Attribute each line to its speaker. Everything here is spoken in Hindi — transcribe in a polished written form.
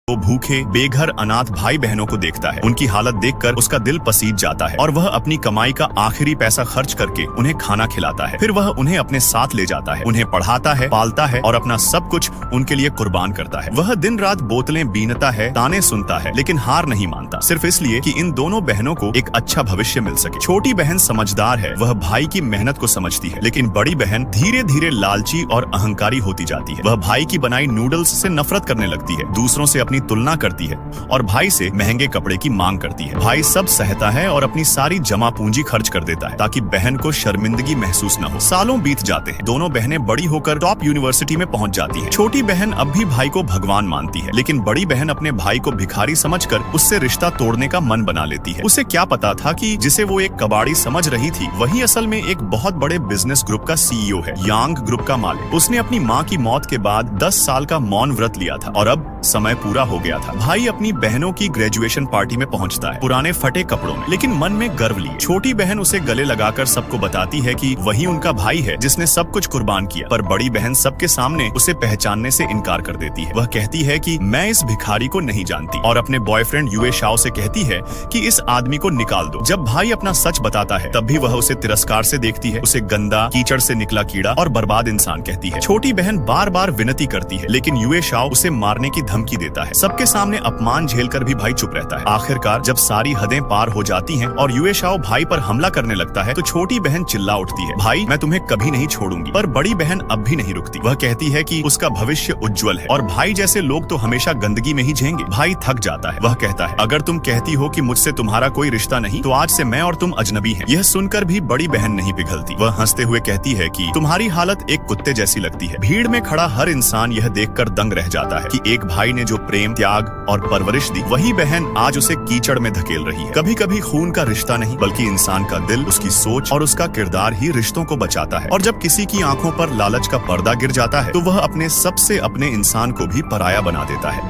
Speaker 1: वो भूखे बेघर अनाथ भाई बहनों को देखता है। उनकी हालत देखकर उसका दिल पसीज जाता है और वह अपनी कमाई का आखिरी पैसा खर्च करके उन्हें खाना खिलाता है। फिर वह उन्हें अपने साथ ले जाता है, उन्हें पढ़ाता है, पालता है और अपना सब कुछ उनके लिए कुर्बान करता है। वह दिन रात बोतलें बीनता है, ताने सुनता है, लेकिन हार नहीं मानता, सिर्फ इसलिए कि इन दोनों बहनों को एक अच्छा भविष्य मिल सके। छोटी बहन समझदार है, वह भाई की मेहनत को समझती है, लेकिन बड़ी बहन धीरे धीरे लालची और अहंकारी होती जाती है। वह भाई की बनाई नूडल्स से नफरत करने लगती है, दूसरों से अपनी तुलना करती है और भाई से महंगे कपड़े की मांग करती है। भाई सब सहता है और अपनी सारी जमा पूंजी खर्च कर देता है ताकि बहन को शर्मिंदगी महसूस न हो। सालों बीत जाते हैं, दोनों बहनें बड़ी होकर टॉप यूनिवर्सिटी में पहुंच जाती हैं। छोटी बहन अब भी भाई को भगवान मानती है, लेकिन बड़ी बहन अपने भाई को भिखारी समझकर उससे रिश्ता तोड़ने का मन बना लेती है। उसे क्या पता था कि जिसे वो एक कबाड़ी समझ रही थी, वही असल में एक बहुत बड़े बिजनेस ग्रुप का सीईओ है, यांग ग्रुप का मालिक। उसने अपनी माँ की मौत के बाद 10 साल का मौन व्रत लिया था और अब समय पूरा हो गया था। भाई अपनी बहनों की ग्रेजुएशन पार्टी में पहुंचता है, पुराने फटे कपड़ों में, लेकिन मन में गर्व लिए। छोटी बहन उसे गले लगाकर सबको बताती है कि वही उनका भाई है जिसने सब कुछ कुर्बान किया, पर बड़ी बहन सबके सामने उसे पहचानने से इनकार कर देती है। वह कहती है कि मैं इस भिखारी को नहीं जानती और अपने बॉयफ्रेंड युए शाओ से कहती है कि इस आदमी को निकाल दो। जब भाई अपना सच बताता है, तब भी वह उसे तिरस्कार से देखती है, उसे गंदा, कीचड़ से निकला कीड़ा और बर्बाद इंसान कहती है। छोटी बहन बार बार विनती करती है, लेकिन युए शाओ उसे मारने की धमकी देता है। सबके सामने अपमान झेलकर भी भाई चुप रहता है। आखिरकार जब सारी हदें पार हो जाती हैं और युए शाओ भाई पर हमला करने लगता है, तो छोटी बहन चिल्ला उठती है, भाई मैं तुम्हें कभी नहीं छोड़ूंगी। पर बड़ी बहन अब भी नहीं रुकती। वह कहती है कि उसका भविष्य उज्जवल है और भाई जैसे लोग तो हमेशा गंदगी में ही झेंगे। भाई थक जाता है। वह कहता है, अगर तुम कहती हो कि मुझसे तुम्हारा कोई रिश्ता नहीं, तो आज से मैं और तुम अजनबी हैं। यह सुनकर भी बड़ी बहन नहीं पिघलती। वह हंसते हुए कहती है कि तुम्हारी हालत एक कुत्ते जैसी लगती है। भीड़ में खड़ा हर इंसान यह देखकर दंग रह जाता है कि एक भाई ने जो प्रेम, त्याग और परवरिश दी, वही बहन आज उसे कीचड़ में धकेल रही है। कभी कभी खून का रिश्ता नहीं, बल्कि इंसान का दिल, उसकी सोच और उसका किरदार ही रिश्तों को बचाता है। और जब किसी की आंखों पर लालच का पर्दा गिर जाता है, तो वह अपने सबसे अपने इंसान को भी पराया बना देता है।